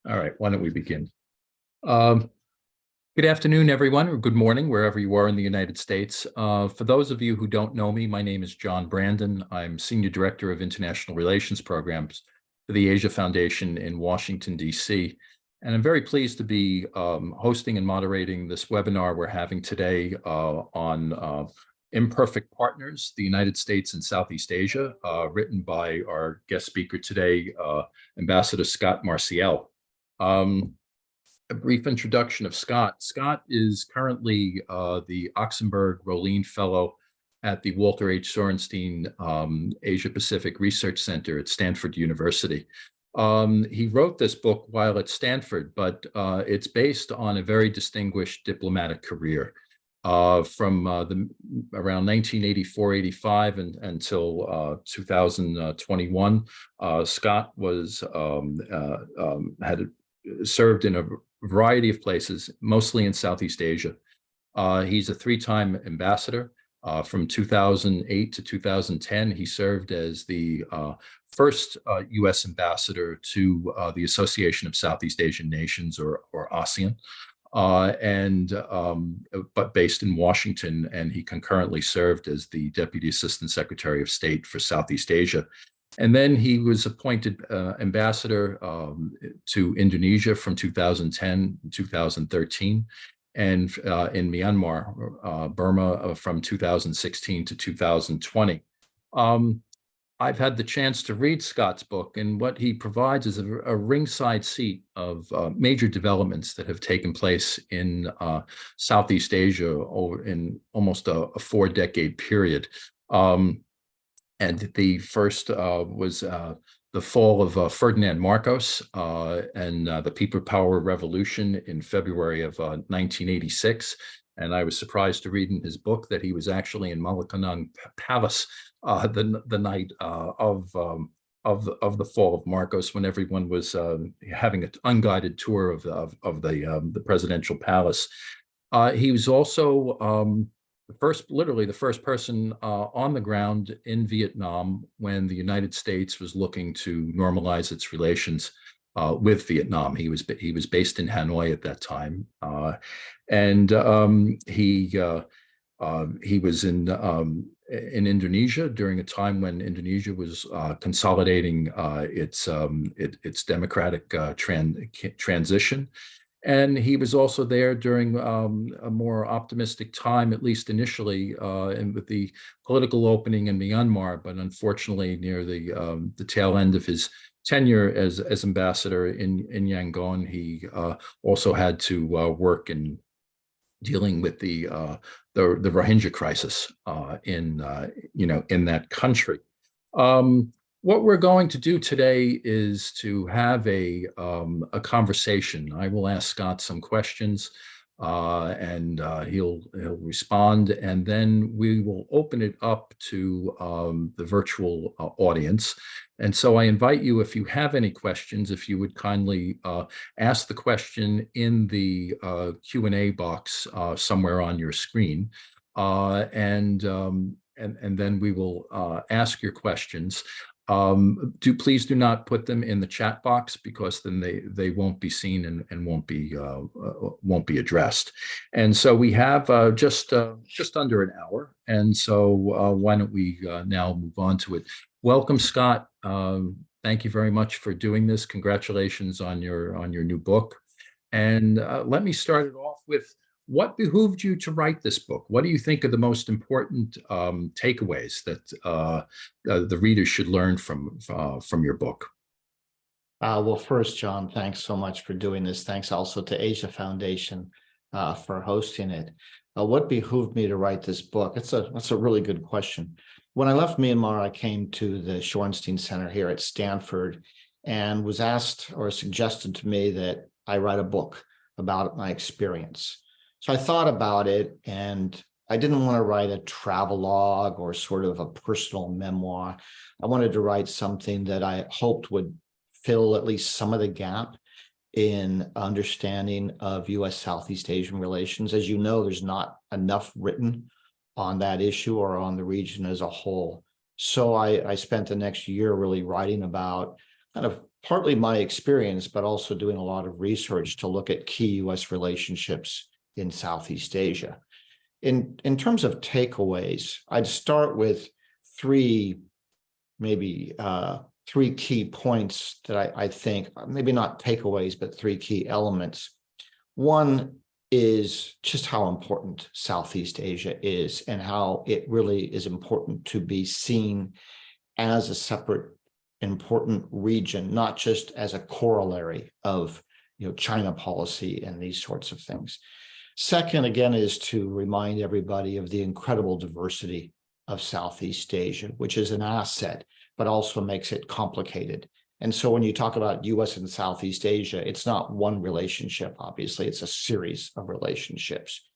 All right, why don't we begin? Um, Good afternoon, everyone, or good morning, wherever you are in the United States. For those of you who don't know me, my name is John Brandon. I'm Senior Director of International Relations Programs for the Asia Foundation in Washington, D.C. And I'm very pleased to be hosting and moderating this webinar we're having today on Imperfect Partners, the United States and Southeast Asia, written by our guest speaker today, Ambassador Scot Marciel. A brief introduction of Scot. Scot is currently the Oxenberg-Rollin Fellow at the Walter H. Sorenstein Asia Pacific Research Center at Stanford University. He wrote this book while at Stanford, but it's based on a very distinguished diplomatic career. From around 1984-85 until 2021, Scot had served in a variety of places, mostly in Southeast Asia. He's a three-time ambassador. From 2008 to 2010, he served as the first U.S. ambassador to the Association of Southeast Asian Nations, or ASEAN, but based in Washington, and he concurrently served as the Deputy Assistant Secretary of State for Southeast Asia. And then he was appointed ambassador to Indonesia from 2010 to 2013, and in Myanmar, Burma, from 2016 to 2020. I've had the chance to read Scot's book, and what he provides is a ringside seat of major developments that have taken place in Southeast Asia over in almost a 4-decade period. And the first was the fall of Ferdinand Marcos and the People Power Revolution in February of 1986. And I was surprised to read in his book that he was actually in Malacañang Palace the night of the fall of Marcos, when everyone was having an unguided tour of the presidential palace. He was also literally the first person on the ground in Vietnam when the United States was looking to normalize its relations with Vietnam. He was based in Hanoi at that time, and he was in Indonesia during a time when Indonesia was consolidating its democratic transition. And he was also there during a more optimistic time, at least initially, and with the political opening in Myanmar. But unfortunately, near the tail end of his tenure as ambassador in Yangon, he also had to work in dealing with the Rohingya crisis in that country. What we're going to do today is to have a conversation. I will ask Scot some questions, and he'll respond, and then we will open it up to the virtual audience. And so I invite you, if you have any questions, if you would kindly ask the question in the Q&A box somewhere on your screen, and then we will ask your questions. Please do not put them in the chat box, because then they won't be seen and won't be addressed. And so we have just under an hour, and so why don't we now move on to it. Welcome, Scot. Thank you very much for doing this. Congratulations on your new book. And let me start it off with, what behooved you to write this book? What do you think are the most important takeaways that the readers should learn from your book? Well, first, John, thanks so much for doing this. Thanks also to Asia Foundation for hosting it. What behooved me to write this book? That's a really good question. When I left Myanmar, I came to the Shorenstein Center here at Stanford and was asked or suggested to me that I write a book about my experience. So I thought about it, and I didn't want to write a travelogue or sort of a personal memoir. I wanted to write something that I hoped would fill at least some of the gap in understanding of U.S. Southeast Asian relations. As you know, there's not enough written on that issue or on the region as a whole. So I spent the next year really writing about kind of partly my experience, but also doing a lot of research to look at key U.S. relationships in Southeast Asia. In terms of takeaways, I'd start with three key points that I think, maybe not takeaways, but three key elements. One is just how important Southeast Asia is and how it really is important to be seen as a separate important region, not just as a corollary of China policy and these sorts of things. Second, again, is to remind everybody of the incredible diversity of Southeast Asia, which is an asset, but also makes it complicated. And so when you talk about U.S. and Southeast Asia, it's not one relationship, obviously, it's a series of relationships.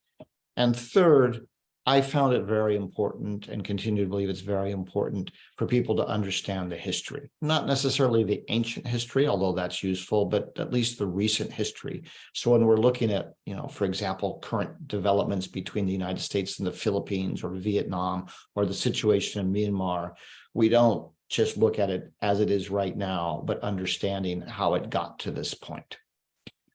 And third, I found it very important and continue to believe it's very important for people to understand the history, not necessarily the ancient history, although that's useful, but at least the recent history. So when we're looking at, for example, current developments between the United States and the Philippines or Vietnam or the situation in Myanmar, we don't just look at it as it is right now, but understanding how it got to this point.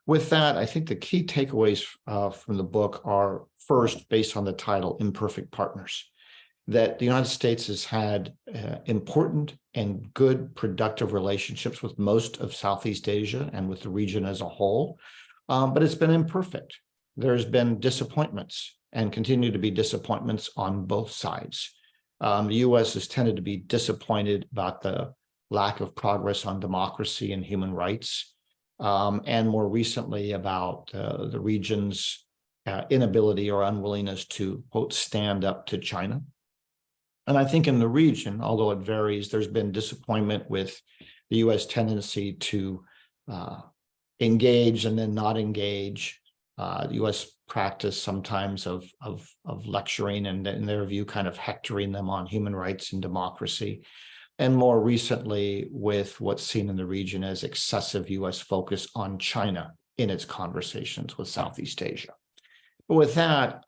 With that, I think the key takeaways from the book are, first, based on the title, Imperfect Partners, that the United States has had important and good, productive relationships with most of Southeast Asia and with the region as a whole, but it's been imperfect. There's been disappointments and continue to be disappointments on both sides. The U.S. has tended to be disappointed about the lack of progress on democracy and human rights, and more recently about the region's inability or unwillingness to, quote, stand up to China. And I think in the region, although it varies, there's been disappointment with the U.S. tendency to engage and then not engage. The U.S. practice sometimes of lecturing and, in their view, kind of hectoring them on human rights and democracy. And more recently, with what's seen in the region as excessive U.S. focus on China in its conversations with Southeast Asia. But with that,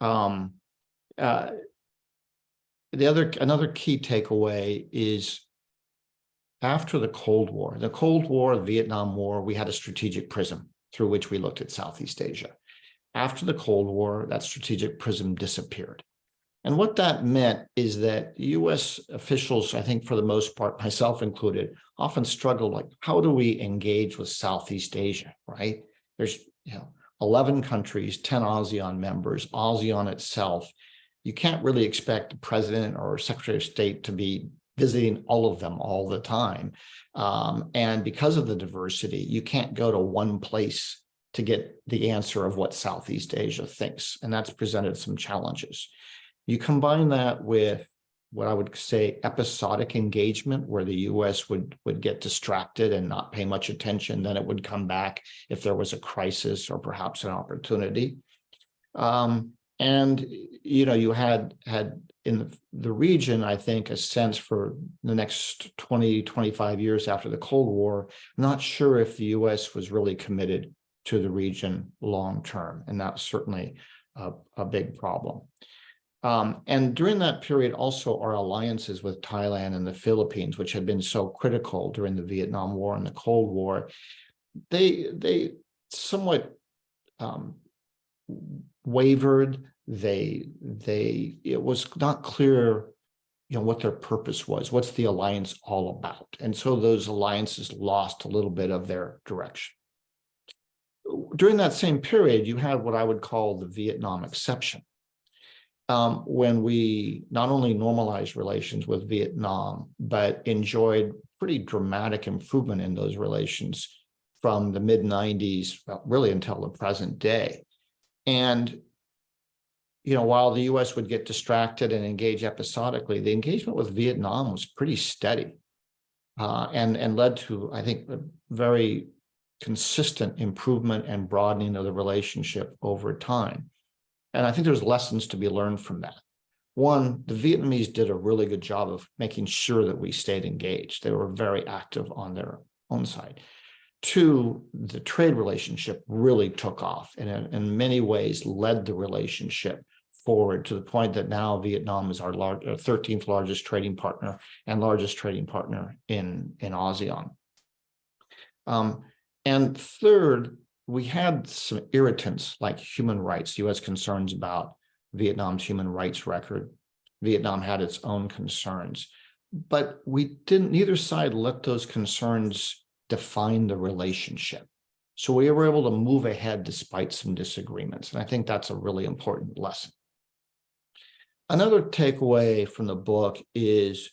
another key takeaway is after the Cold War, the Vietnam War, we had a strategic prism through which we looked at Southeast Asia. After the Cold War, that strategic prism disappeared. And what that meant is that U.S. officials, I think for the most part, myself included, often struggled like, how do we engage with Southeast Asia, right? There's 11 countries, 10 ASEAN members, ASEAN itself. You can't really expect the president or secretary of state to be visiting all of them all the time. And because of the diversity, you can't go to one place to get the answer of what Southeast Asia thinks. And that's presented some challenges. You combine that with what I would say episodic engagement, where the U.S. would get distracted and not pay much attention, then it would come back if there was a crisis or perhaps an opportunity. And you had in the region, I think, a sense for the next 20, 25 years after the Cold War, not sure if the U.S. was really committed to the region long term, and that's certainly a big problem. And during that period, also our alliances with Thailand and the Philippines, which had been so critical during the Vietnam War and the Cold War, they somewhat wavered. It was not clear, what their purpose was. What's the alliance all about? And so those alliances lost a little bit of their direction. During that same period, you had what I would call the Vietnam exception. When we not only normalized relations with Vietnam, but enjoyed pretty dramatic improvement in those relations from the mid-90s, really until the present day. And, while the U.S. would get distracted and engage episodically, the engagement with Vietnam was pretty steady and led to, I think, a very consistent improvement and broadening of the relationship over time. And I think there's lessons to be learned from that. One, the Vietnamese did a really good job of making sure that we stayed engaged. They were very active on their own side. Two, the trade relationship really took off and in many ways led the relationship forward to the point that now Vietnam is our 13th largest trading partner and largest trading partner in ASEAN. And third, we had some irritants like human rights, U.S. concerns about Vietnam's human rights record. Vietnam had its own concerns, but we didn't, neither side let those concerns define the relationship. So we were able to move ahead despite some disagreements. And I think that's a really important lesson. Another takeaway from the book is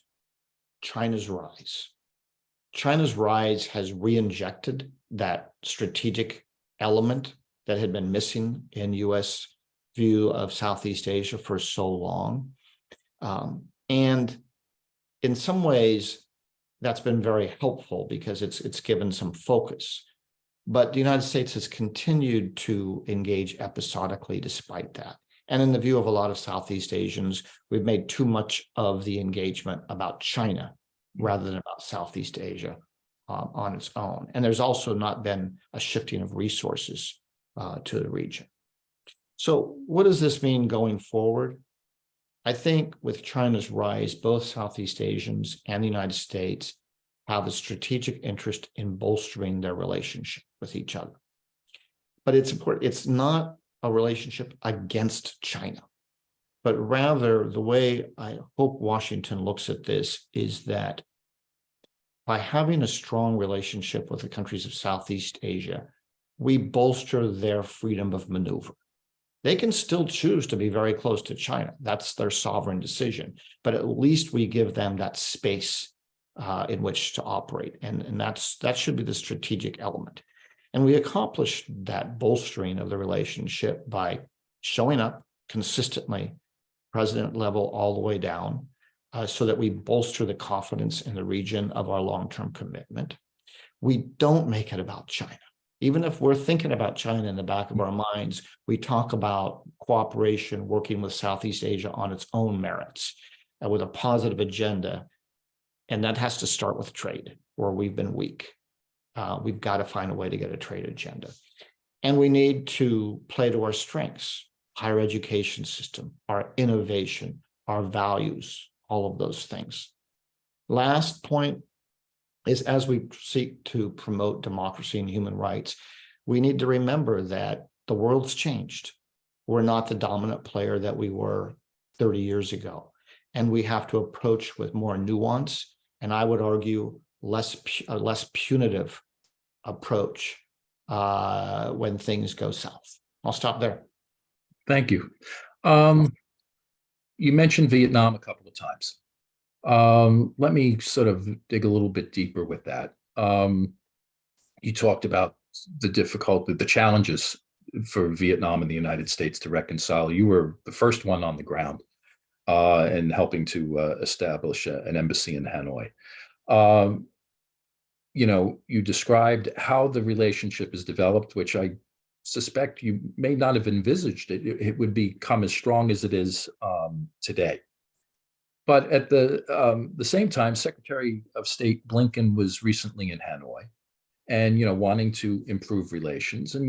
China's rise. China's rise has re-injected that strategic element that had been missing in U.S. view of Southeast Asia for so long. And in some ways, that's been very helpful because it's given some focus. But the United States has continued to engage episodically despite that. And in the view of a lot of Southeast Asians, we've made too much of the engagement about China rather than about Southeast Asia on its own. And there's also not been a shifting of resources to the region. So what does this mean going forward? I think with China's rise, both Southeast Asians and the United States have a strategic interest in bolstering their relationship with each other. But it's important, it's not a relationship against China, but rather the way I hope Washington looks at this is that by having a strong relationship with the countries of Southeast Asia, we bolster their freedom of maneuver. They can still choose to be very close to China. That's their sovereign decision, but at least we give them that space in which to operate. And that should be the strategic element. And we accomplished that bolstering of the relationship by showing up consistently, president level all the way down, so that we bolster the confidence in the region of our long-term commitment. We don't make it about China. Even if we're thinking about China in the back of our minds, we talk about cooperation, working with Southeast Asia on its own merits, with a positive agenda. And that has to start with trade, where we've been weak. We've got to find a way to get a trade agenda. And we need to play to our strengths, higher education system, our innovation, our values, all of those things. Last point is, as we seek to promote democracy and human rights, we need to remember that the world's changed. We're not the dominant player that we were 30 years ago. And we have to approach with more nuance, and I would argue a less punitive approach when things go south. I'll stop there. Thank you. You mentioned Vietnam a couple of times. Let me sort of dig a little bit deeper with that. You talked about the challenges for Vietnam and the United States to reconcile. You were the first one on the ground and helping to establish an embassy in Hanoi. You described how the relationship is developed, which I suspect you may not have envisaged it would become as strong as it is today. But at the same time, Secretary of State Blinken was recently in Hanoi, and wanting to improve relations. And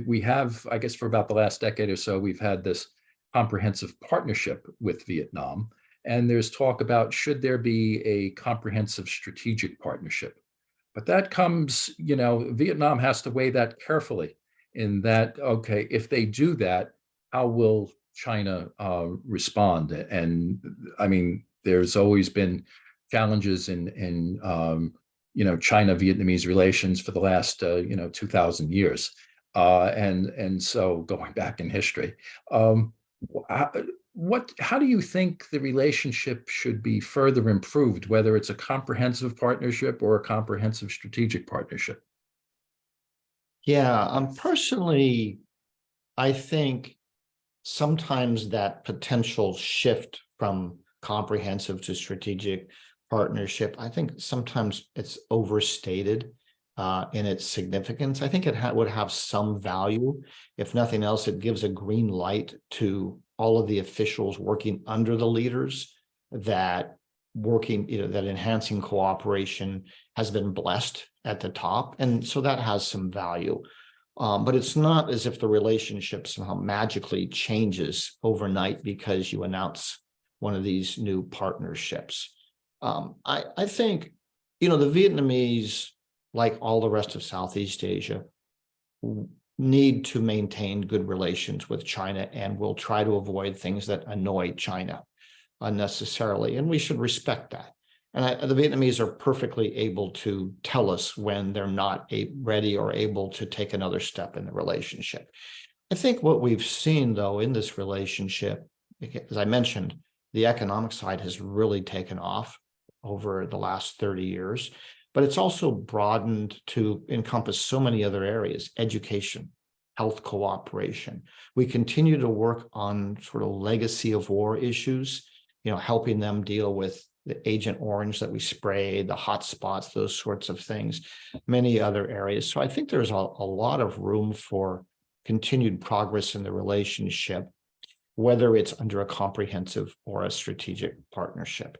we have, I guess, for about the last decade or so, we've had this comprehensive partnership with Vietnam, and there's talk about should there be a comprehensive strategic partnership. But that comes, Vietnam has to weigh that carefully. In that, okay, if they do that, how will China respond? And I mean, there's always been challenges in China-Vietnamese relations for the last 2,000 years, and so going back in history, how do you think the relationship should be further improved, whether it's a comprehensive partnership or a comprehensive strategic partnership? Yeah, personally, I think sometimes that potential shift from comprehensive to strategic partnership, I think sometimes it's overstated in its significance. I think it would have some value. If nothing else, it gives a green light to all of the officials working under the leaders that enhancing cooperation has been blessed at the top. And so that has some value. But it's not as if the relationship somehow magically changes overnight because you announce one of these new partnerships. I think, the Vietnamese like all the rest of Southeast Asia, need to maintain good relations with China and will try to avoid things that annoy China unnecessarily. And we should respect that. And the Vietnamese are perfectly able to tell us when they're not ready or able to take another step in the relationship. I think what we've seen, though, in this relationship, as I mentioned, the economic side has really taken off over the last 30 years, but it's also broadened to encompass so many other areas: education, health cooperation. We continue to work on sort of legacy of war issues, helping them deal with the Agent Orange that we spray, the hot spots, those sorts of things, many other areas. So I think there's a lot of room for continued progress in the relationship, whether it's under a comprehensive or a strategic partnership.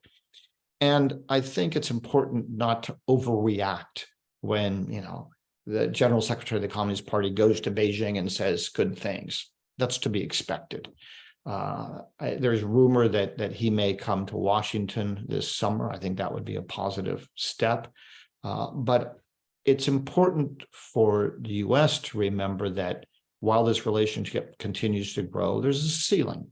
And I think it's important not to overreact when, the General Secretary of the Communist Party goes to Beijing and says good things. That's to be expected. There's rumor that he may come to Washington this summer. I think that would be a positive step. But it's important for the U.S. to remember that while this relationship continues to grow, there's a ceiling.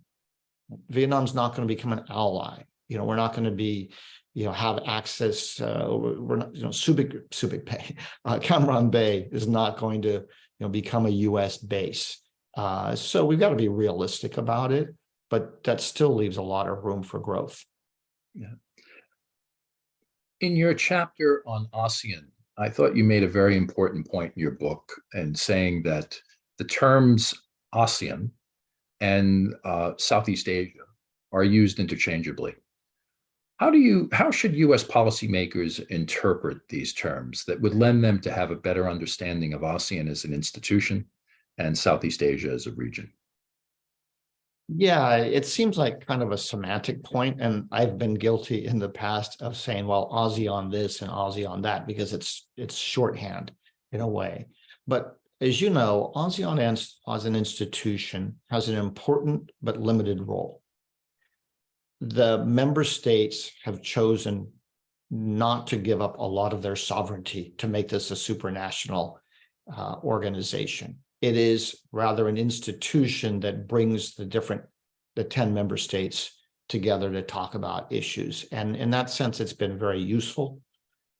Vietnam's not going to become an ally. We're not going to be, have access. We're not, Subic Bay, Cam Ranh Bay is not going to, become a U.S. base. So we've got to be realistic about it, but that still leaves a lot of room for growth. Yeah. In your chapter on ASEAN, I thought you made a very important point in your book and saying that the terms ASEAN and Southeast Asia are used interchangeably. How should U.S. policymakers interpret these terms that would lend them to have a better understanding of ASEAN as an institution and Southeast Asia as a region? Yeah, it seems like kind of a semantic point, and I've been guilty in the past of saying, well, ASEAN this and ASEAN that, because it's shorthand in a way. But as you know, ASEAN as an institution has an important but limited role. The member states have chosen not to give up a lot of their sovereignty to make this a supranational organization. It is rather an institution that brings the 10 member states together to talk about issues. And in that sense, it's been very useful,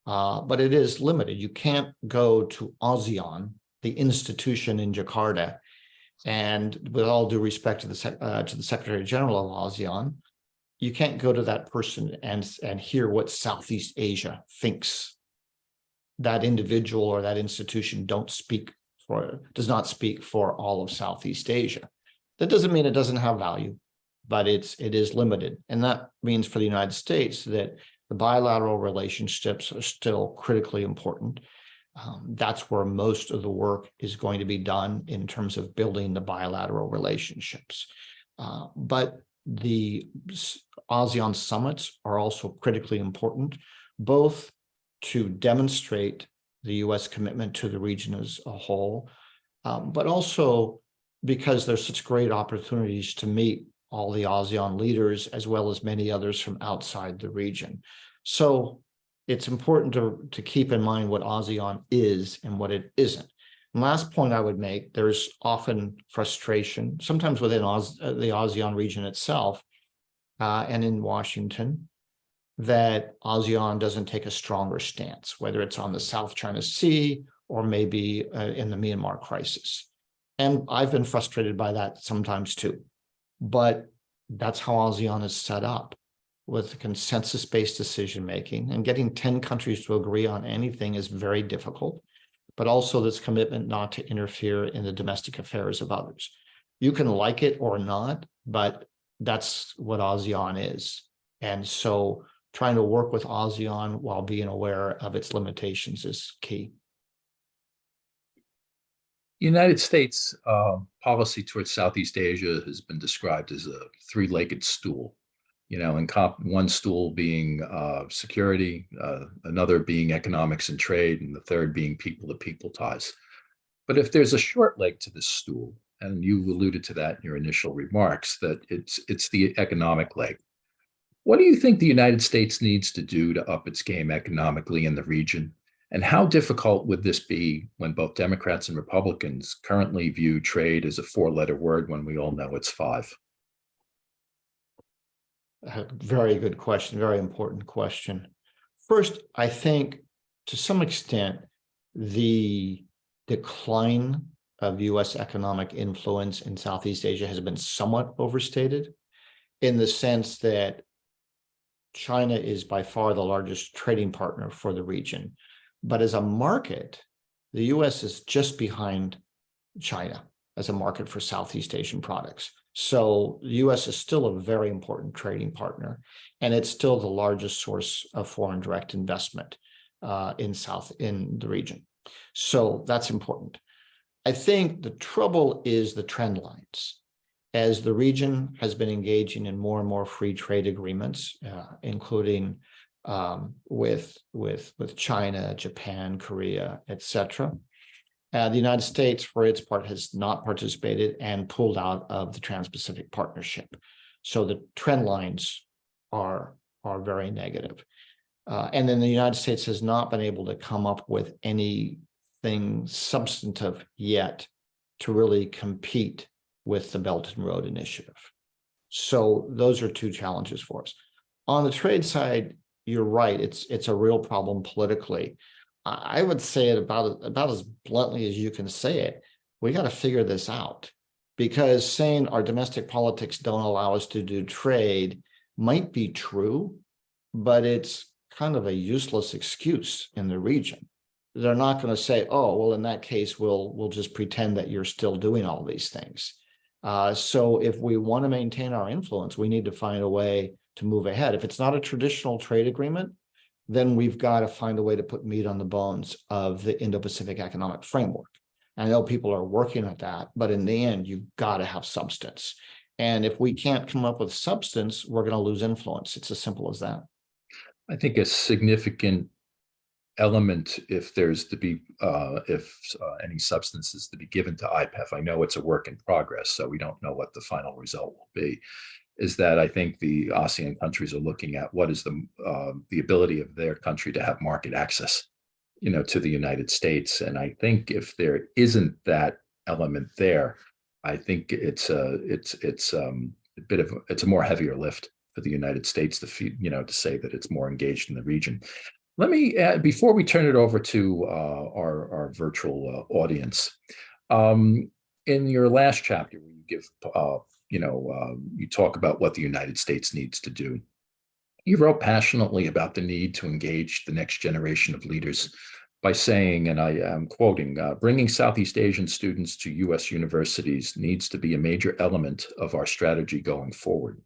but it is limited. You can't go to ASEAN, the institution in Jakarta, and with all due respect to the Secretary General of ASEAN, you can't go to that person and hear what Southeast Asia thinks. That individual or that institution does not speak for all of Southeast Asia. That doesn't mean it doesn't have value, but it is limited. And that means for the United States that the bilateral relationships are still critically important. That's where most of the work is going to be done in terms of building the bilateral relationships. But the ASEAN summits are also critically important, both to demonstrate the U.S. commitment to the region as a whole, but also because there's such great opportunities to meet all the ASEAN leaders as well as many others from outside the region. So it's important to keep in mind what ASEAN is and what it isn't. And last point I would make, there's often frustration, sometimes within the ASEAN region itself and in Washington, that ASEAN doesn't take a stronger stance, whether it's on the South China Sea or maybe in the Myanmar crisis. And I've been frustrated by that sometimes too. But that's how ASEAN is set up, with consensus-based decision-making, and getting 10 countries to agree on anything is very difficult, but also this commitment not to interfere in the domestic affairs of others. You can like it or not, but that's what ASEAN is. And so trying to work with ASEAN while being aware of its limitations is key. United States policy towards Southeast Asia has been described as a three-legged stool, and one stool being security, another being economics and trade, and the third being people-to-people ties. But if there's a short leg to this stool, and you alluded to that in your initial remarks, that it's the economic leg. What do you think the United States needs to do to up its game economically in the region? And how difficult would this be when both Democrats and Republicans currently view trade as a four-letter word when we all know it's five? Very good question, very important question. First, I think to some extent, the decline of U.S. economic influence in Southeast Asia has been somewhat overstated in the sense that China is by far the largest trading partner for the region. But as a market, the U.S. is just behind China as a market for Southeast Asian products. So the U.S. is still a very important trading partner, and it's still the largest source of foreign direct investment in the region. So that's important. I think the trouble is the trend lines. As the region has been engaging in more and more free trade agreements, including with China, Japan, Korea, etc. The United States, for its part, has not participated and pulled out of the Trans-Pacific Partnership. So the trend lines are very negative. And then the United States has not been able to come up with anything substantive yet to really compete with the Belt and Road Initiative. So those are two challenges for us. On the trade side, you're right, it's a real problem politically. I would say it about as bluntly as you can say it. We got to figure this out, because saying our domestic politics don't allow us to do trade might be true, but it's kind of a useless excuse in the region. They're not going to say, oh, well, in that case, we'll just pretend that you're still doing all these things. So if we want to maintain our influence, we need to find a way to move ahead. If it's not a traditional trade agreement, then we've got to find a way to put meat on the bones of the Indo-Pacific Economic Framework. I know people are working at that, but in the end, you've got to have substance. And if we can't come up with substance, we're going to lose influence. It's as simple as that. I think a significant element, if there's to be, any substance is to be given to IPEF, I know it's a work in progress, so we don't know what the final result will be, is that I think the ASEAN countries are looking at what is the ability of their country to have market access, to the United States. And I think if there isn't that element there, I think it's a more heavier lift for the United States to say that it's more engaged in the region. Let me, before we turn it over to our virtual audience, in your last chapter, where you give, you talk about what the United States needs to do. You wrote passionately about the need to engage the next generation of leaders by saying, and I am quoting, bringing Southeast Asian students to U.S. universities needs to be a major element of our strategy going forward.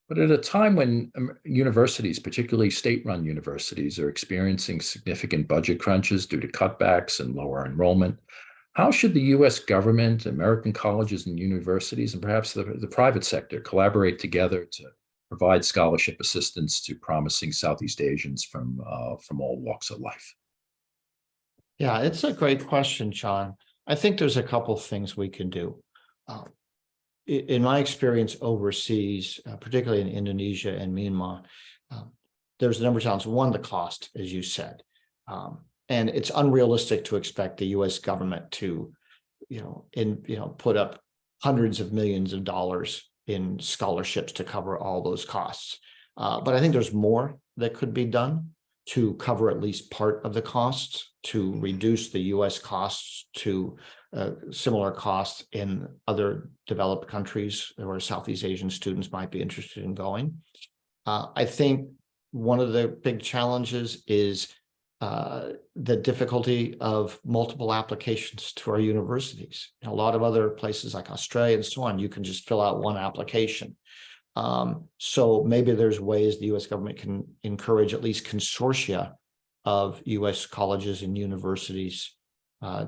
But at a time when universities, particularly state-run universities, are experiencing significant budget crunches due to cutbacks and lower enrollment, how should the U.S. government, American colleges and universities, and perhaps the private sector collaborate together to provide scholarship assistance to promising Southeast Asians from all walks of life? Yeah, it's a great question, John. I think there's a couple of things we can do. In my experience overseas, particularly in Indonesia and Myanmar, there's a number of challenges. One, the cost, as you said. And it's unrealistic to expect the U.S. government to, put up hundreds of millions of dollars in scholarships to cover all those costs. But I think there's more that could be done to cover at least part of the costs, to reduce the U.S. costs to similar costs in other developed countries where Southeast Asian students might be interested in going. I think one of the big challenges is the difficulty of multiple applications to our universities. In a lot of other places like Australia and so on, you can just fill out one application. So maybe there's ways the U.S. government can encourage at least consortia of U.S. colleges and universities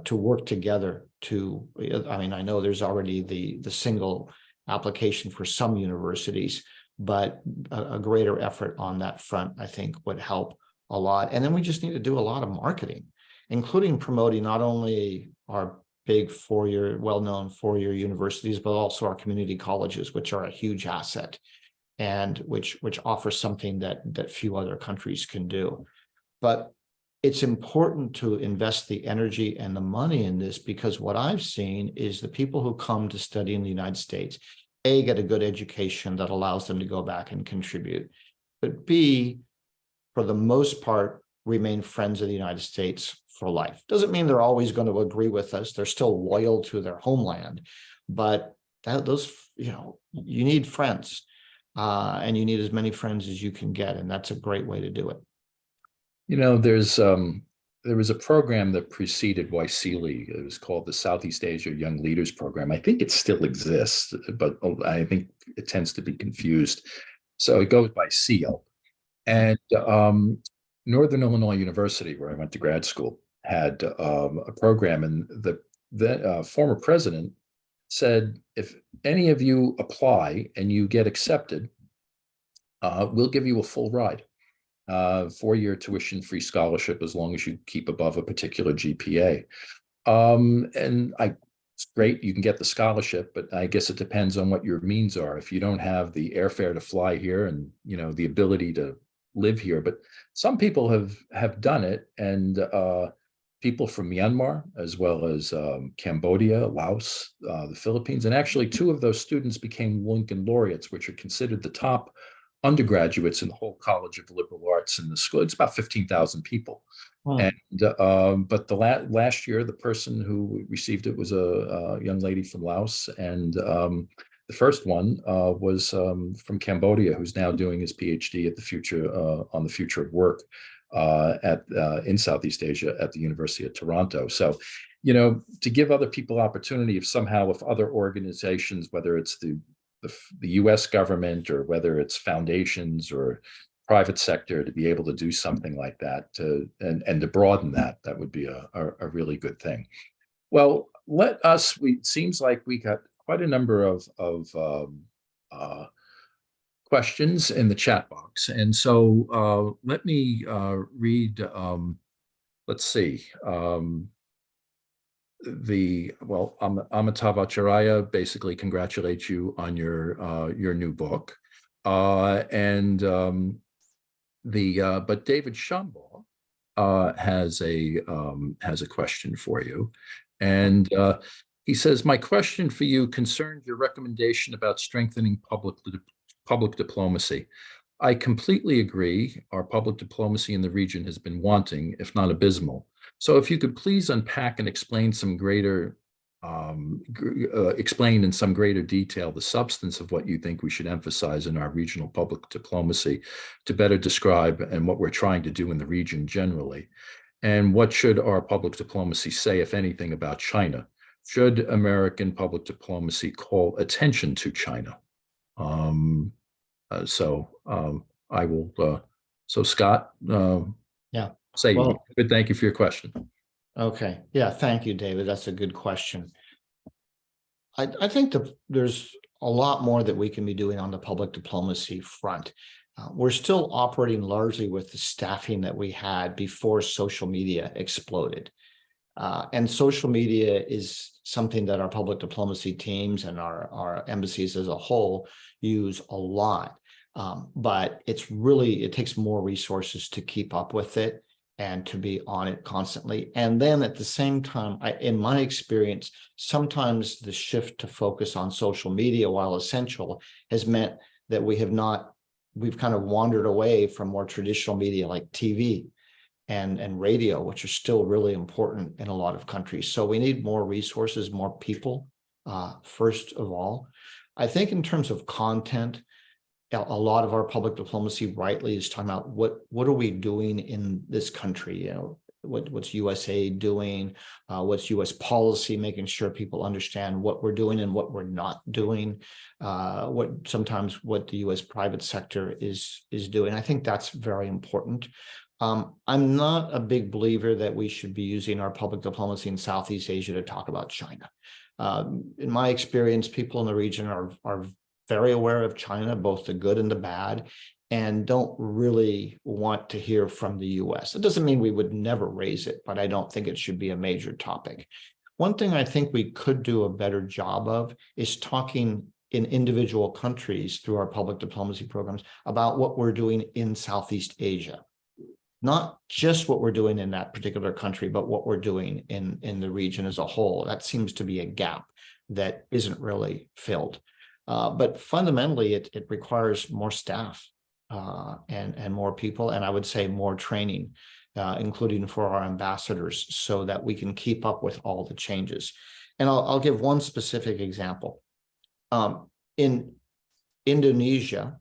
to work together to, I know there's already the single application for some universities, but a greater effort on that front, I think, would help a lot. And then we just need to do a lot of marketing, including promoting not only our big well-known four-year universities, but also our community colleges, which are a huge asset and which offer something that few other countries can do. But it's important to invest the energy and the money in this, because what I've seen is the people who come to study in the United States, A, get a good education that allows them to go back and contribute, but B, for the most part, remain friends of the United States for life. Doesn't mean they're always going to agree with us. They're still loyal to their homeland, but those, you need friends, and you need as many friends as you can get, and that's a great way to do it. There was a program that preceded YSEALI. It was called the Southeast Asia Young Leaders Program. I think it still exists, but I think it tends to be confused. So it goes by SEAL. And Northern Illinois University, where I went to grad school, had a program, and the former president said, if any of you apply and you get accepted, we'll give you a full ride, 4-year tuition-free scholarship as long as you keep above a particular GPA. It's great, you can get the scholarship, but I guess it depends on what your means are. If you don't have the airfare to fly here and the ability to live here, but some people have done it, and people from Myanmar, as well as Cambodia, Laos, the Philippines, and actually 2 of those students became Lincoln Laureates, which are considered the top undergraduates in the whole College of Liberal Arts in the school. It's about 15,000 people. Wow. And but the last year, the person who received it was a young lady from Laos, and the first one was from Cambodia, who's now doing his PhD at on the future of work in Southeast Asia at the University of Toronto. So, to give other people opportunity, if other organizations, whether it's the U.S. government or whether it's foundations or private sector, to be able to do something like that, and to broaden that would be a really good thing. Well, it seems like we got quite a number of questions in the chat box. And so let me read, let's see. Amitav Acharya basically congratulates you on your new book. But David Shambaugh has a question for you. And he says, my question for you concerns your recommendation about strengthening public diplomacy. I completely agree. Our public diplomacy in the region has been wanting, if not abysmal. So if you could please unpack and explain in some greater detail the substance of what you think we should emphasize in our regional public diplomacy to better describe and what we're trying to do in the region generally. And what should our public diplomacy say, if anything, about China? Should American public diplomacy call attention to China? I will. So Scott, say good. Thank you for your question. Okay. Yeah. Thank you, David. That's a good question. I think there's a lot more that we can be doing on the public diplomacy front. We're still operating largely with the staffing that we had before social media exploded. And social media is something that our public diplomacy teams and our embassies as a whole use a lot. But it takes more resources to keep up with it and to be on it constantly. And then at the same time, in my experience, sometimes the shift to focus on social media, while essential, has meant that we've kind of wandered away from more traditional media like TV and radio, which are still really important in a lot of countries. So we need more resources, more people, first of all. I think in terms of content, a lot of our public diplomacy rightly is talking about what are we doing in this country? What's USA doing? What's US policy, making sure people understand what we're doing and what we're not doing. What the US private sector is doing. I think that's very important. I'm not a big believer that we should be using our public diplomacy in Southeast Asia to talk about China. In my experience, people in the region are very aware of China, both the good and the bad, and don't really want to hear from the US. It doesn't mean we would never raise it, but I don't think it should be a major topic. One thing I think we could do a better job of is talking in individual countries through our public diplomacy programs about what we're doing in Southeast Asia. not just what we're doing in that particular country, but what we're doing in the region as a whole. That seems to be a gap that isn't really filled. But fundamentally, it requires more staff and more people, and I would say more training, including for our ambassadors, so that we can keep up with all the changes. And I'll give one specific example. In Indonesia,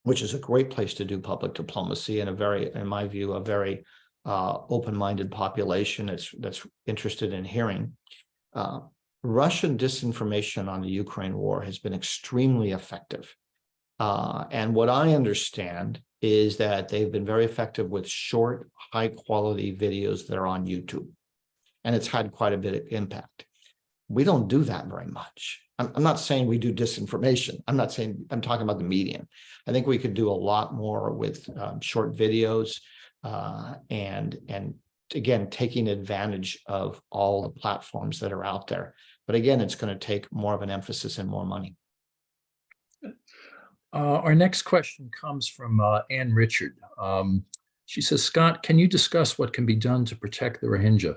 which is a great place to do public diplomacy, and a very, in my view, a very open-minded population that's interested in hearing. Russian disinformation on the Ukraine war has been extremely effective. And what I understand is that they've been very effective with short, high-quality videos that are on YouTube. And it's had quite a bit of impact. We don't do that very much. I'm not saying we do disinformation. I'm talking about the medium. I think we could do a lot more with short videos and again, taking advantage of all the platforms that are out there. But again, it's going to take more of an emphasis and more money. Our next question comes from Ann Richard. She says, Scott, can you discuss what can be done to protect the Rohingya?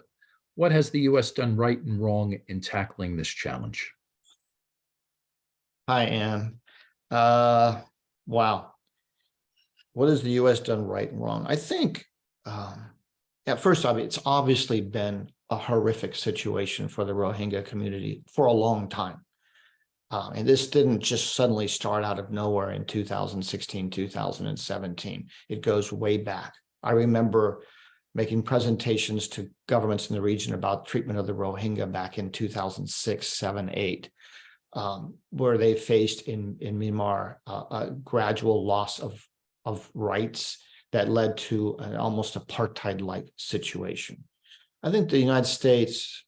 What has the U.S. done right and wrong in tackling this challenge? Hi, Ann. Wow. What has the U.S. done right and wrong? I think, first off, it's obviously been a horrific situation for the Rohingya community for a long time. And this didn't just suddenly start out of nowhere in 2016, 2017. It goes way back. I remember making presentations to governments in the region about treatment of the Rohingya back in 2006, 7, 8, where they faced in Myanmar a gradual loss of rights that led to an almost apartheid-like situation. I think the United States,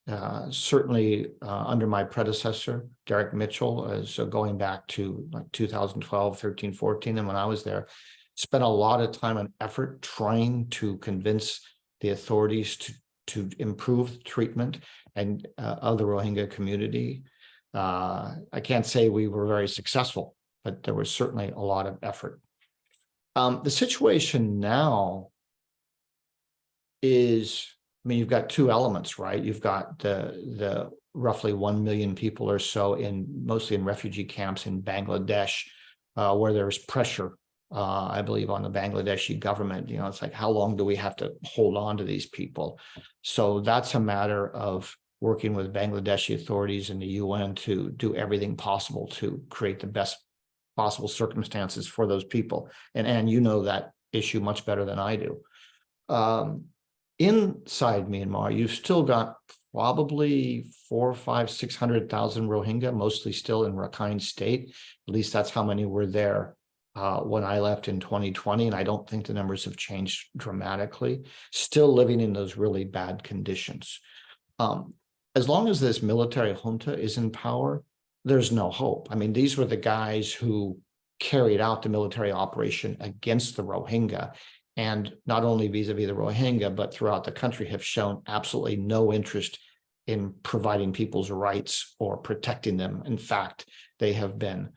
certainly under my predecessor, Derek Mitchell, as going back to like 2012, 13, 14, and when I was there, spent a lot of time and effort trying to convince the authorities to improve treatment and of the Rohingya community. I can't say we were very successful, but there was certainly a lot of effort. The situation now is, I mean, you've got two elements, right? You've got the roughly 1 million people or so mostly in refugee camps in Bangladesh, where there's pressure, I believe, on the Bangladeshi government. You know, it's like, how long do we have to hold on to these people? So that's a matter of working with Bangladeshi authorities and the UN to do everything possible to create the best possible circumstances for those people. And you know that issue much better than I do. Inside Myanmar, you've still got probably 400,000, 500,000, 600,000 Rohingya, mostly still in Rakhine State. At least that's how many were there when I left in 2020, and I don't think the numbers have changed dramatically. Still living in those really bad conditions. As long as this military junta is in power, there's no hope. I mean, these were the guys who carried out the military operation against the Rohingya, and not only vis-a-vis the Rohingya, but throughout the country have shown absolutely no interest in providing people's rights or protecting them. In fact, they have been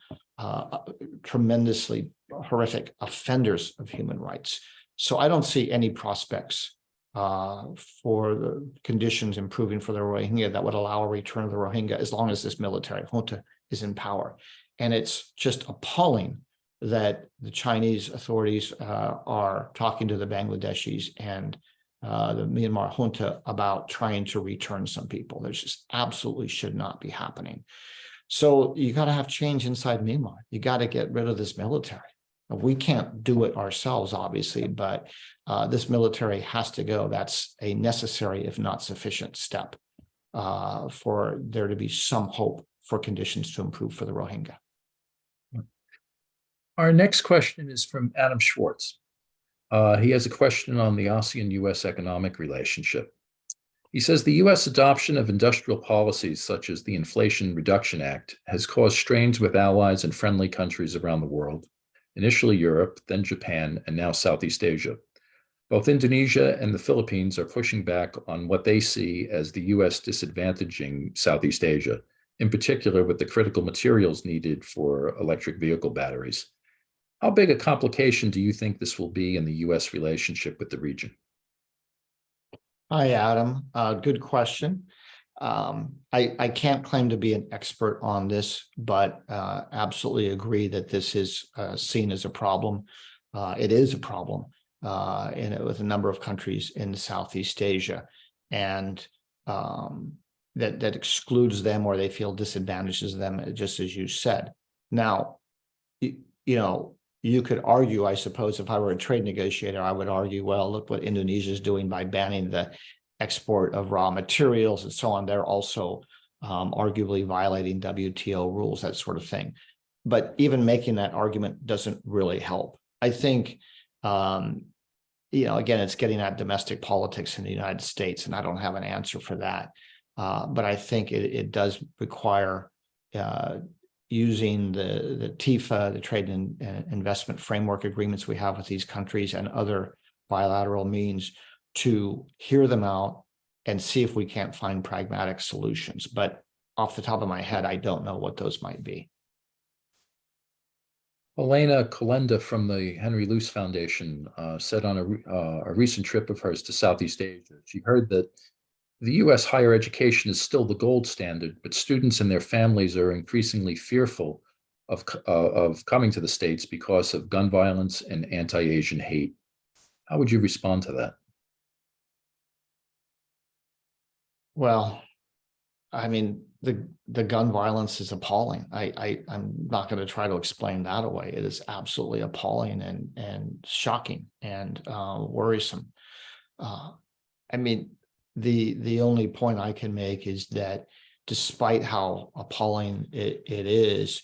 tremendously horrific offenders of human rights. So I don't see any prospects for the conditions improving for the Rohingya that would allow a return of the Rohingya as long as this military junta is in power. And it's just appalling that the Chinese authorities are talking to the Bangladeshis and the Myanmar junta about trying to return some people. There's just absolutely should not be happening. So you got to have change inside Myanmar. You got to get rid of this military. We can't do it ourselves, obviously, but this military has to go. That's a necessary, if not sufficient, step for there to be some hope for conditions to improve for the Rohingya. Our next question is from Adam Schwartz. He has a question on the ASEAN-U.S. economic relationship. He says the U.S. adoption of industrial policies such as the Inflation Reduction Act has caused strains with allies and friendly countries around the world, initially Europe, then Japan, and now Southeast Asia. Both Indonesia and the Philippines are pushing back on what they see as the U.S. disadvantaging Southeast Asia, in particular with the critical materials needed for electric vehicle batteries. How big a complication do you think this will be in the U.S. relationship with the region? Hi, Adam. Good question. I can't claim to be an expert on this, but absolutely agree that this is seen as a problem. It is a problem with a number of countries in Southeast Asia, and that excludes them or they feel disadvantages them, just as you said. Now, you could argue, I suppose, if I were a trade negotiator, I would argue, well, look what Indonesia is doing by banning the export of raw materials and so on. They're also arguably violating WTO rules, that sort of thing. But even making that argument doesn't really help. I think, again, it's getting at domestic politics in the United States, and I don't have an answer for that. But I think it does require using the TIFA, the trade and investment framework agreements we have with these countries, and other bilateral means to hear them out and see if we can't find pragmatic solutions. But off the top of my head, I don't know what those might be. Elena Kalenda from the Henry Luce Foundation said on a recent trip of hers to Southeast Asia, she heard that the U.S. higher education is still the gold standard, but students and their families are increasingly fearful of coming to the States because of gun violence and anti-Asian hate. How would you respond to that? Well, I mean, the gun violence is appalling. I'm not going to try to explain that away. It is absolutely appalling and shocking and worrisome. I mean, the only point I can make is that despite how appalling it is,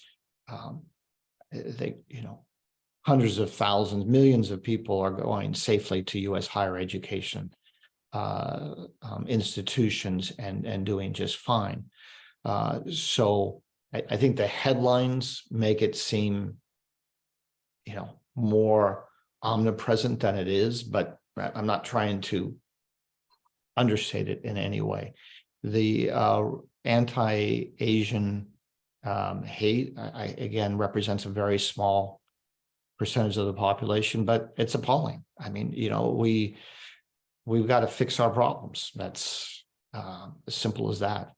hundreds of thousands, millions of people are going safely to U.S. higher education institutions and doing just fine. So I think the headlines make it seem, more omnipresent than it is, but I'm not trying to understate it in any way. The anti-Asian hate, again, represents a very small percentage of the population, but it's appalling. I mean, we've got to fix our problems. That's as simple as that.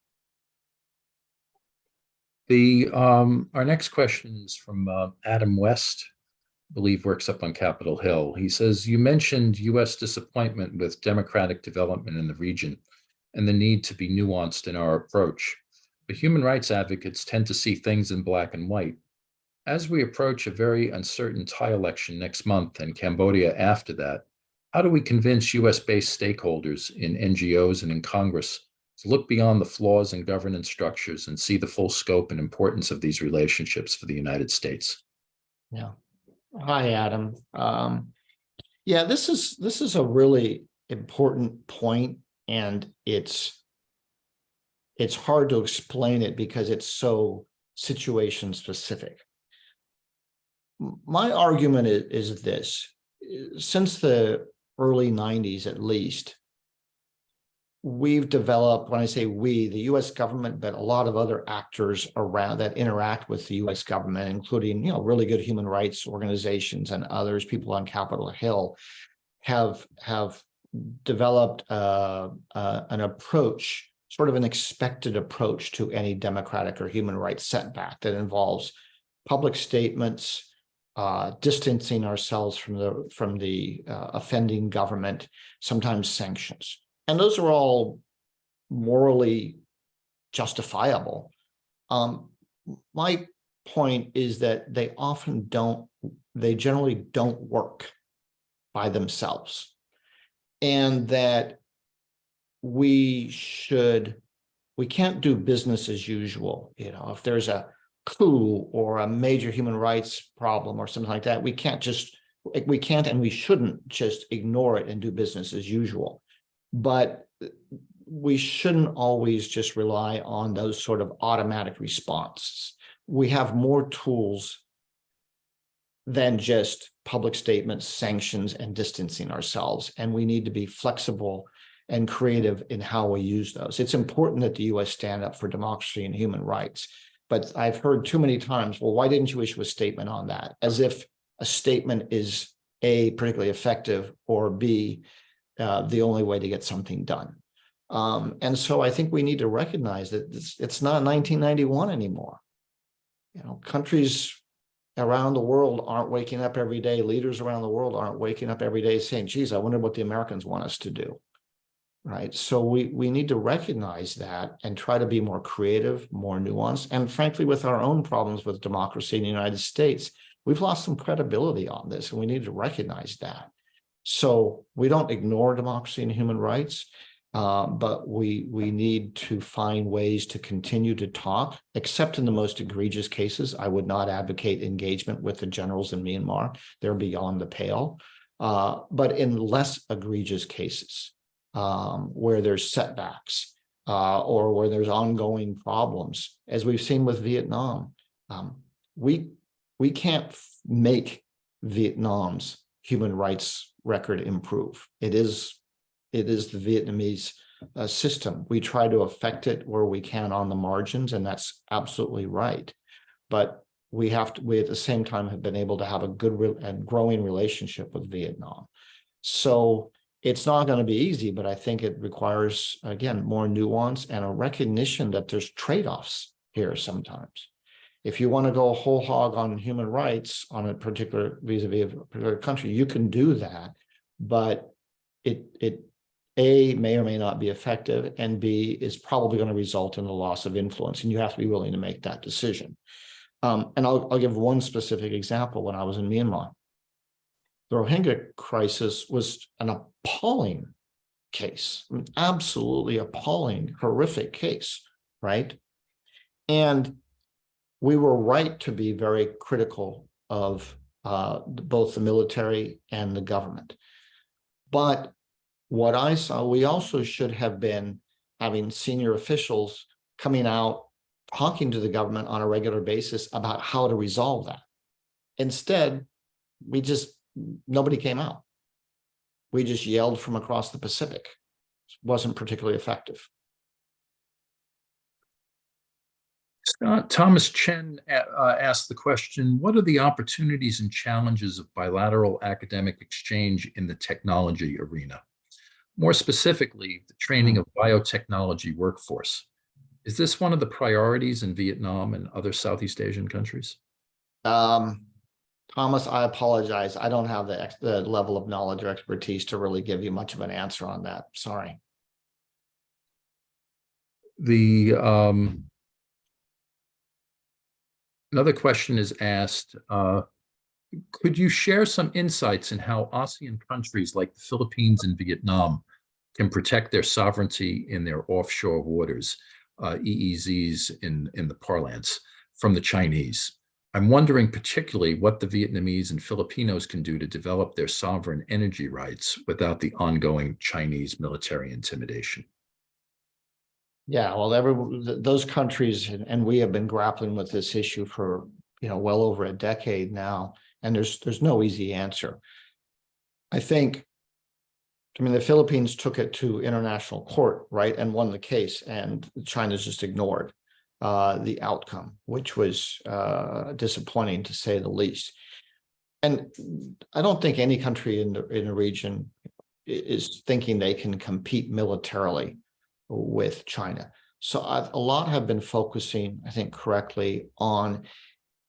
Our next question is from Adam West, I believe works up on Capitol Hill. He says, you mentioned U.S. disappointment with democratic development in the region and the need to be nuanced in our approach. But human rights advocates tend to see things in black and white. As we approach a very uncertain Thai election next month and Cambodia after that, how do we convince U.S.-based stakeholders in NGOs and in Congress to look beyond the flaws in governance structures and see the full scope and importance of these relationships for the United States? Yeah. Hi, Adam. Yeah, this is a really important point, and it's hard to explain it because it's so situation specific. My argument is this: since the early 90s, at least, we've developed, when I say we, the U.S. government, but a lot of other actors around that interact with the U.S. government, including, really good human rights organizations and others, people on Capitol Hill, have developed an approach, sort of an expected approach to any democratic or human rights setback that involves public statements, distancing ourselves from the offending government, sometimes sanctions. And those are all morally justifiable. My point is that they generally don't work by themselves. And that we can't do business as usual. If there's a coup or a major human rights problem or something like that, we can't and we shouldn't just ignore it and do business as usual. But we shouldn't always just rely on those sort of automatic responses. We have more tools than just public statements, sanctions, and distancing ourselves. And we need to be flexible and creative in how we use those. It's important that the U.S. stand up for democracy and human rights. But I've heard too many times, well, why didn't you issue a statement on that? As if a statement is A, particularly effective, or B, the only way to get something done. And so I think we need to recognize that it's not 1991 anymore. Countries around the world aren't waking up every day. Leaders around the world aren't waking up every day saying, geez, I wonder what the Americans want us to do. Right. So we need to recognize that and try to be more creative, more nuanced. And frankly, with our own problems with democracy in the United States, we've lost some credibility on this, and we need to recognize that. So we don't ignore democracy and human rights, but we need to find ways to continue to talk, except in the most egregious cases. I would not advocate engagement with the generals in Myanmar. They're beyond the pale. But in less egregious cases, where there's setbacks or where there's ongoing problems, as we've seen with Vietnam, we can't make Vietnam's human rights record improve. It is the Vietnamese system. We try to affect it where we can on the margins, and that's absolutely right. But we at the same time have been able to have a good and growing relationship with Vietnam. So it's not going to be easy, but I think it requires, again, more nuance and a recognition that there's trade-offs here sometimes. If you want to go whole hog on human rights on a particular vis-a-vis a particular country, you can do that, but it A, may or may not be effective, and B, is probably going to result in the loss of influence, and you have to be willing to make that decision. And I'll give one specific example. When I was in Myanmar, the Rohingya crisis was an appalling case, an absolutely appalling, horrific case, right? And we were right to be very critical of both the military and the government. But what I saw, we also should have been having senior officials coming out, talking to the government on a regular basis about how to resolve that. Instead, nobody came out. We just yelled from across the Pacific. It wasn't particularly effective. Scott, Thomas Chen asked the question, what are the opportunities and challenges of bilateral academic exchange in the technology arena? More specifically, the training of biotechnology workforce. Is this one of the priorities in Vietnam and other Southeast Asian countries? Thomas, I apologize. I don't have the level of knowledge or expertise to really give you much of an answer on that. Sorry. Another question is asked, could you share some insights in how ASEAN countries like the Philippines and Vietnam can protect their sovereignty in their offshore waters, EEZs in the parlance, from the Chinese? I'm wondering particularly what the Vietnamese and Filipinos can do to develop their sovereign energy rights without the ongoing Chinese military intimidation. Yeah, well, those countries, and we have been grappling with this issue for well over a decade now, and there's no easy answer. I mean, the Philippines took it to international court, right, and won the case, and China's just ignored the outcome, which was disappointing to say the least. And I don't think any country in the region is thinking they can compete militarily with China. So a lot have been focusing, I think correctly, on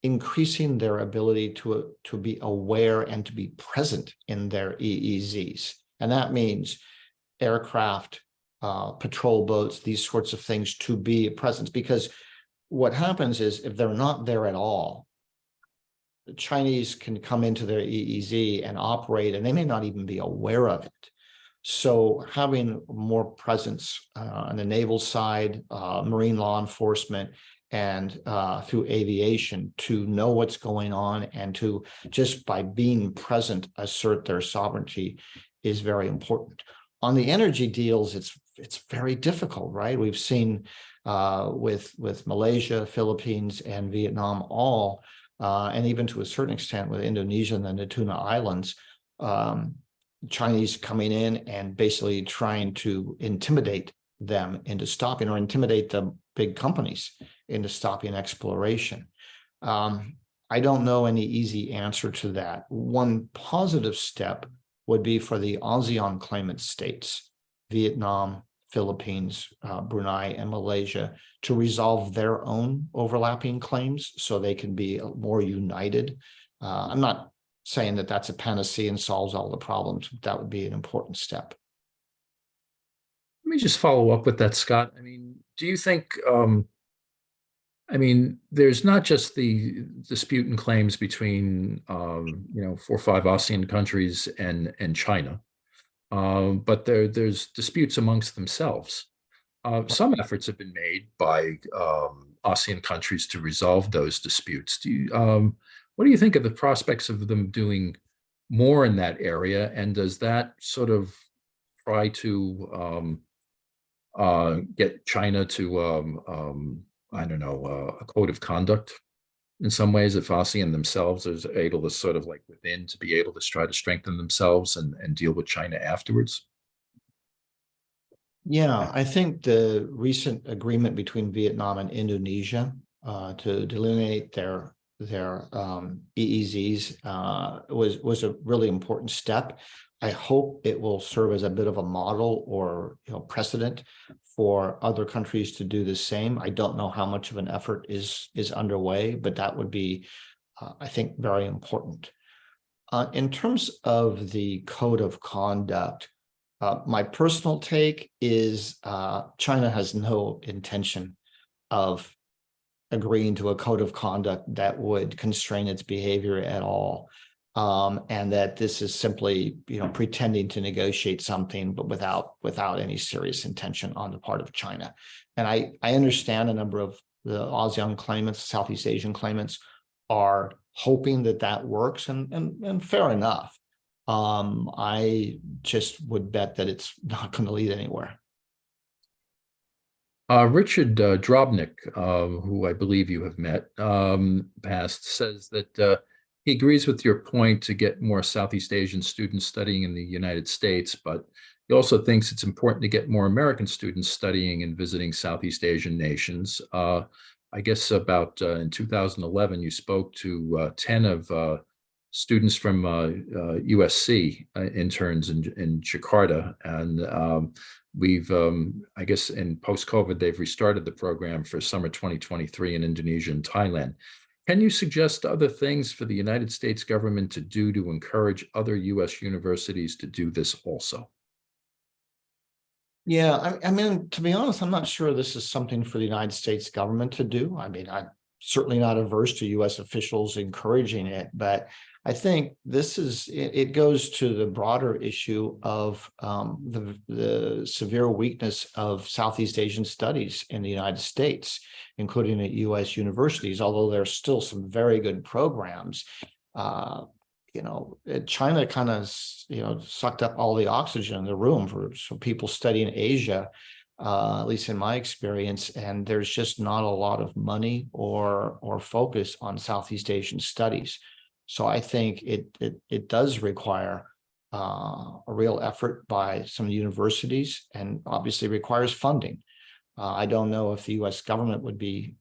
increasing their ability to be aware and to be present in their EEZs. And that means aircraft, patrol boats, these sorts of things, to be a presence. Because what happens is, if they're not there at all, the Chinese can come into their EEZ and operate, and they may not even be aware of it. So having more presence on the naval side, marine law enforcement, and through aviation to know what's going on, and to just by being present assert their sovereignty is very important. On the energy deals, it's very difficult, right? We've seen with Malaysia, Philippines, and Vietnam all, and even to a certain extent with Indonesia and the Natuna Islands, Chinese coming in and basically trying to intimidate them into stopping, or intimidate the big companies into stopping exploration. I don't know any easy answer to that. One positive step would be for the ASEAN claimant states, Vietnam, Philippines, Brunei, and Malaysia, to resolve their own overlapping claims so they can be more united. I'm not saying that that's a panacea and solves all the problems, but that would be an important step. Let me just follow up with that, Scott. I mean, do you think, there's not just the dispute and claims between, 4 or 5 ASEAN countries and China, but there's disputes amongst themselves. Some efforts have been made by ASEAN countries to resolve those disputes. What do you think of the prospects of them doing more in that area? And does that sort of try to get China to, I don't know, a code of conduct in some ways, if ASEAN themselves is able to sort of like within to be able to try to strengthen themselves and deal with China afterwards? Yeah, I think the recent agreement between Vietnam and Indonesia to delineate their EEZs was a really important step. I hope it will serve as a bit of a model or precedent for other countries to do the same. I don't know how much of an effort is underway, but that would be, I think, very important. In terms of the code of conduct, my personal take is China has no intention of agreeing to a code of conduct that would constrain its behavior at all. And that this is simply, pretending to negotiate something, but without any serious intention on the part of China. And I understand a number of the ASEAN claimants, Southeast Asian claimants, are hoping that that works, and fair enough. I just would bet that it's not going to lead anywhere. Richard Drobnik, who I believe you have met, past, says that he agrees with your point to get more Southeast Asian students studying in the United States, but he also thinks it's important to get more American students studying and visiting Southeast Asian nations. I guess about in 2011, you spoke to 10 of students from USC interns in Jakarta, and we've, I guess, in post-COVID, they've restarted the program for summer 2023 in Indonesia and Thailand. Can you suggest other things for the United States government to do to encourage other U.S. universities to do this also? Yeah, I mean, to be honest, I'm not sure this is something for the United States government to do. I mean, I'm certainly not averse to U.S. officials encouraging it, but I think it goes to the broader issue of the severe weakness of Southeast Asian studies in the United States, including at U.S. universities, although there's still some very good programs. China kind of, sucked up all the oxygen in the room for some people studying Asia, at least in my experience, and there's just not a lot of money or focus on Southeast Asian studies. So I think it does require a real effort by some universities, and obviously requires funding. I don't know if the U.S. government would be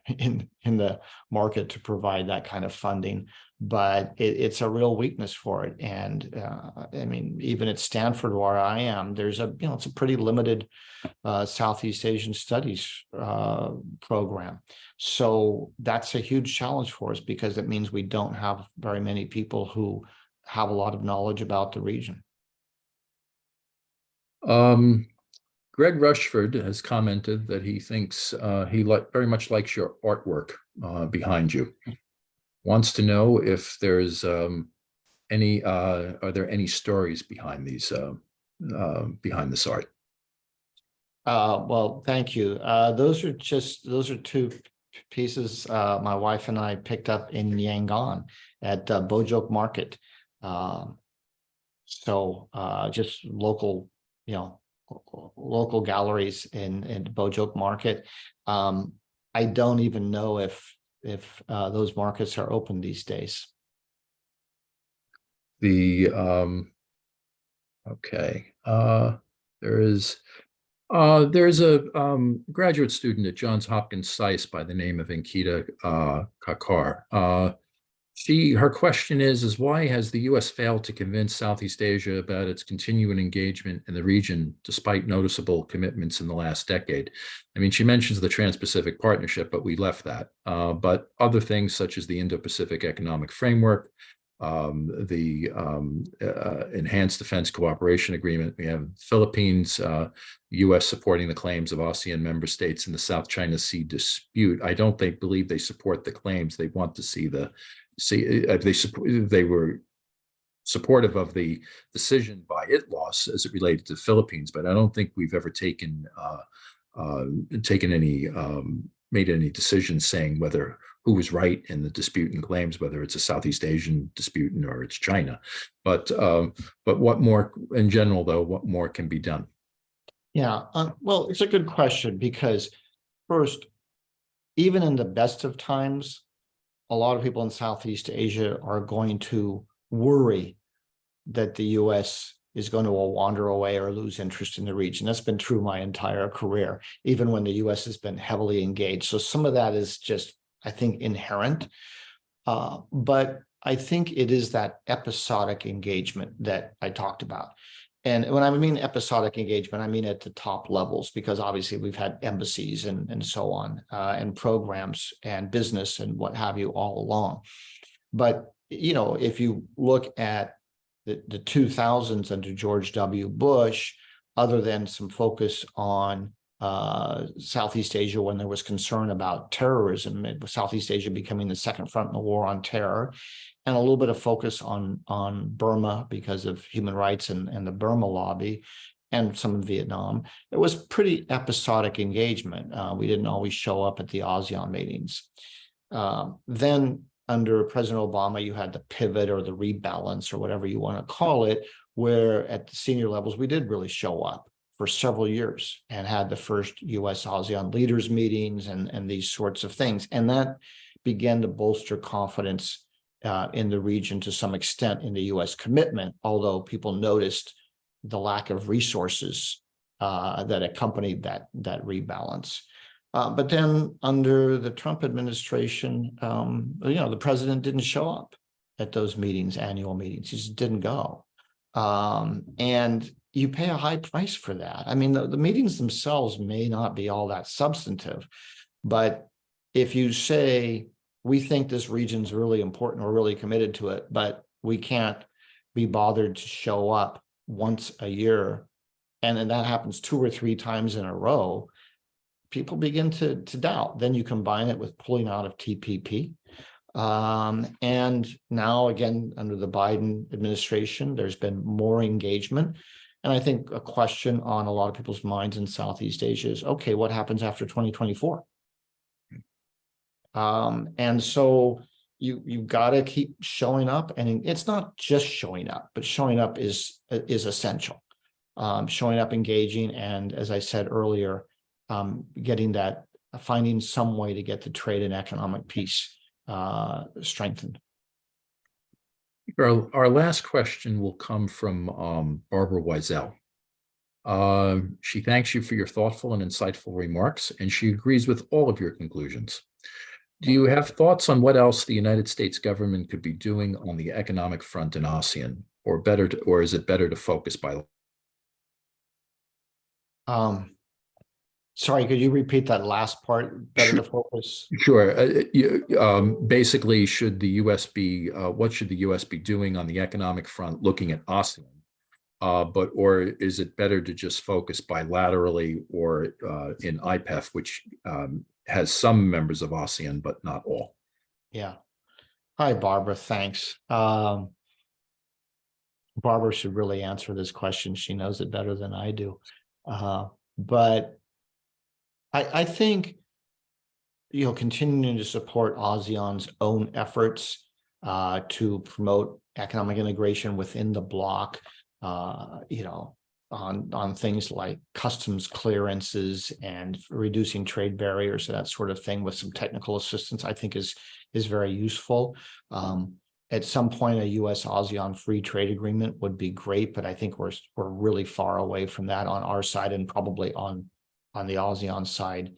in the market to provide that kind of funding, but it's a real weakness for it. And I mean, even at Stanford, where I am, there's it's a pretty limited Southeast Asian studies program. So that's a huge challenge for us, because it means we don't have very many people who have a lot of knowledge about the region. Greg Rushford has commented that he thinks he very much likes your artwork behind you. Wants to know if there's are there any stories behind behind this art? Well, thank you. Those are two pieces my wife and I picked up in Yangon at Bojok Market. Just local, local galleries in Bojok Market. I don't even know if those markets are open these days. Okay. There's a graduate student at Johns Hopkins SAIS by the name of Ankita Kakar. Her question is why has the U.S. failed to convince Southeast Asia about its continuing engagement in the region despite noticeable commitments in the last decade? I mean, she mentions the Trans-Pacific Partnership, but we left that. But other things such as the Indo-Pacific Economic Framework, the Enhanced Defense Cooperation Agreement. We have Philippines, U.S. supporting the claims of ASEAN member states in the South China Sea dispute. I don't believe they support the claims. They want to see they were supportive of the decision by ITLOS as it related to the Philippines, but I don't think we've ever taken any made any decisions saying who was right in the dispute and claims, whether it's a Southeast Asian dispute or it's China. But what more in general, though, what more can be done? Yeah, well, it's a good question because first, even in the best of times, a lot of people in Southeast Asia are going to worry that the U.S. is going to wander away or lose interest in the region. That's been true my entire career, even when the U.S. has been heavily engaged. So some of that is just, I think, inherent. But I think it is that episodic engagement that I talked about. And when I mean episodic engagement, I mean at the top levels, because obviously we've had embassies and so on, and programs and business and what have you all along. But, if you look at the 2000s under George W. Bush, other than some focus on Southeast Asia when there was concern about terrorism, Southeast Asia becoming the second front in the war on terror, and a little bit of focus on Burma because of human rights and the Burma lobby, and some in Vietnam. It was pretty episodic engagement. We didn't always show up at the ASEAN meetings. Then under President Obama, you had the pivot or the rebalance or whatever you want to call it, where at the senior levels, we did really show up for several years and had the first U.S. ASEAN leaders meetings and these sorts of things. And that began to bolster confidence in the region to some extent in the U.S. commitment, although people noticed the lack of resources that accompanied that rebalance. But then under the Trump administration, the president didn't show up at those meetings, annual meetings. He just didn't go. And you pay a high price for that. I mean, the meetings themselves may not be all that substantive, but if you say, we think this region's really important, we're really committed to it, but we can't be bothered to show up once a year, and then that happens 2 or 3 times in a row, people begin to doubt. Then you combine it with pulling out of TPP. And now, again, under the Biden administration, there's been more engagement. And I think a question on a lot of people's minds in Southeast Asia is, okay, what happens after 2024? And so you've got to keep showing up, and it's not just showing up, but showing up is essential. Showing up, engaging, and as I said earlier, finding some way to get the trade and economic peace strengthened. Our last question will come from Barbara Wiesel. She thanks you for your thoughtful and insightful remarks, and she agrees with all of your conclusions. Do you have thoughts on what else the United States government could be doing on the economic front in ASEAN, or is it better to focus by? Sorry, could you repeat that last part? Better to focus? Sure. Basically, should the U.S. be what should the U.S. be doing on the economic front, looking at ASEAN? Or is it better to just focus bilaterally or in IPEF, which has some members of ASEAN, but not all? Yeah. Hi, Barbara. Thanks. Barbara should really answer this question. She knows it better than I do. But I think, continuing to support ASEAN's own efforts to promote economic integration within the bloc, on things like customs clearances and reducing trade barriers, that sort of thing, with some technical assistance, I think is very useful. At some point, a U.S. ASEAN free trade agreement would be great, but I think we're really far away from that on our side, and probably on the ASEAN side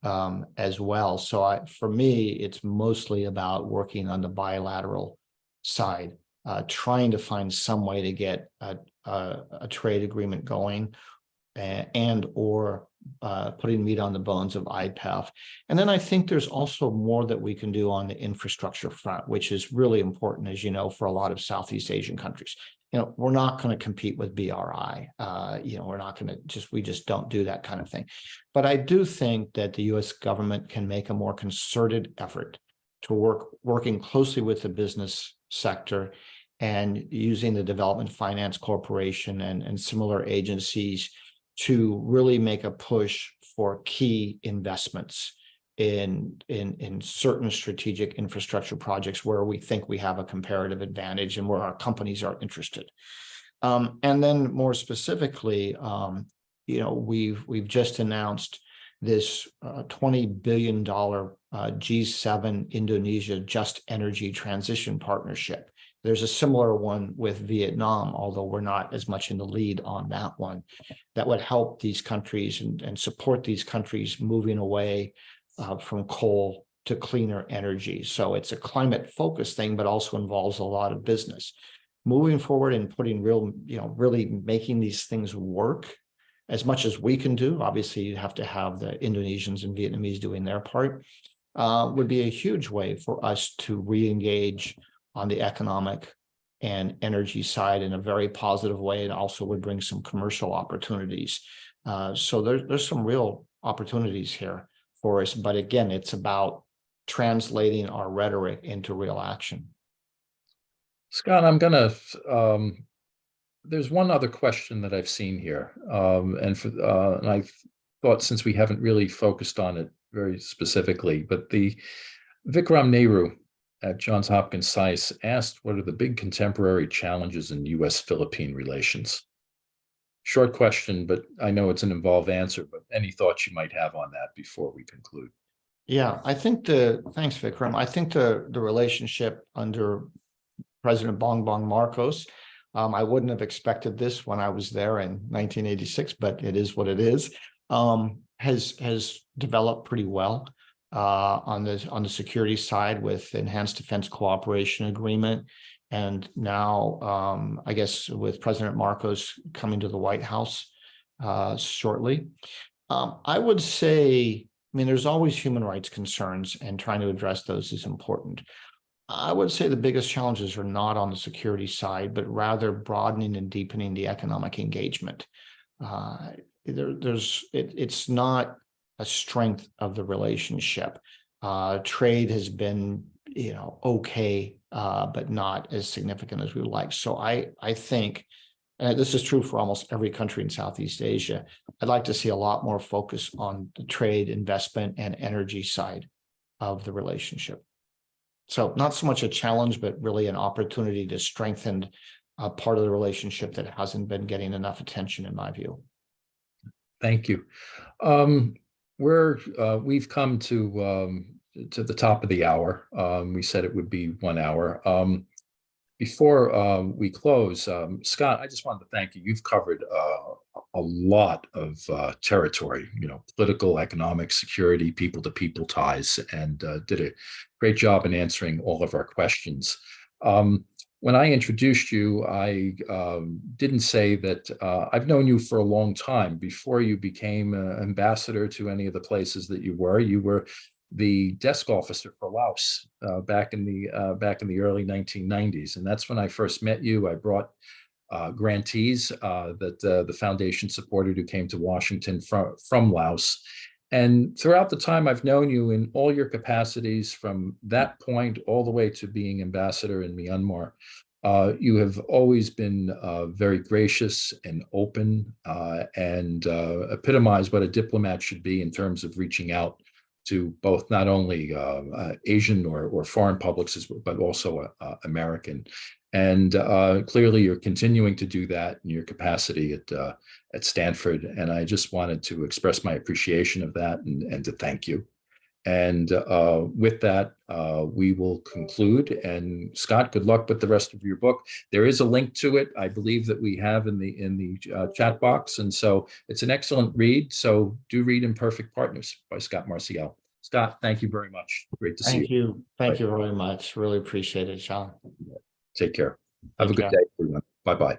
as well. So for me, it's mostly about working on the bilateral side, trying to find some way to get a trade agreement going, and or putting meat on the bones of IPEF. And then I think there's also more that we can do on the infrastructure front, which is really important, as you know, for a lot of Southeast Asian countries. We're not going to compete with BRI. We're not going to we just don't do that kind of thing. But I do think that the U.S. government can make a more concerted effort to working closely with the business sector and using the Development Finance Corporation and similar agencies to really make a push for key investments in certain strategic infrastructure projects where we think we have a comparative advantage and where our companies are interested. And then more specifically, we've just announced this $20 billion G7 Indonesia Just Energy Transition Partnership. There's a similar one with Vietnam, although we're not as much in the lead on that one, that would help these countries and support these countries moving away from coal to cleaner energy. So it's a climate focused thing, but also involves a lot of business. Moving forward and putting really making these things work as much as we can do. Obviously, you have to have the Indonesians and Vietnamese doing their part, would be a huge way for us to re-engage on the economic and energy side in a very positive way, and also would bring some commercial opportunities. So there's some real opportunities here for us. But again, it's about translating our rhetoric into real action. Scott, there's one other question that I've seen here. And I thought, since we haven't really focused on it very specifically, but the Vikram Nehru at Johns Hopkins SAIS asked, what are the big contemporary challenges in U.S.-Philippine relations? Short question, but I know it's an involved answer, but any thoughts you might have on that before we conclude? Yeah, thanks, Vikram. I think the relationship under President Bongbong Marcos, I wouldn't have expected this when I was there in 1986, but it is what it is, has developed pretty well. On the security side with enhanced defense cooperation agreement. And now, I guess with President Marcos coming to the White House shortly, I would say, there's always human rights concerns, and trying to address those is important. I would say the biggest challenges are not on the security side, but rather broadening and deepening the economic engagement. It's not a strength of the relationship. Trade has been, okay, but not as significant as we would like. So I think, and this is true for almost every country in Southeast Asia, I'd like to see a lot more focus on the trade, investment, and energy side of the relationship. So not so much a challenge, but really an opportunity to strengthen a part of the relationship that hasn't been getting enough attention, in my view. Thank you. We've come to the top of the hour. We said it would be 1 hour. Before we close, Scott, I just wanted to thank you. You've covered a lot of territory, political, economic, security, people-to-people ties, and did a great job in answering all of our questions. When I introduced you, I didn't say that I've known you for a long time. Before you became ambassador to any of the places that you were the desk officer for Laos back in the early 1990s, and that's when I first met you. I brought grantees that the foundation supported who came to Washington from Laos. And throughout the time I've known you in all your capacities, from that point all the way to being ambassador in Myanmar, you have always been very gracious and open and epitomized what a diplomat should be in terms of reaching out to both not only Asian or foreign publics, but also American. And clearly you're continuing to do that in your capacity at Stanford. And I just wanted to express my appreciation of that and to thank you. And with that, we will conclude. And Scott, good luck with the rest of your book. There is a link to it, I believe, that we have in the chat box. And so it's an excellent read. So do read Imperfect Partners by Scot Marciel. Scott, thank you very much. Great to see you. Thank you. Thank you very much. Really appreciate it, John. Take care. Have a Take good care. day, everyone. Bye-bye.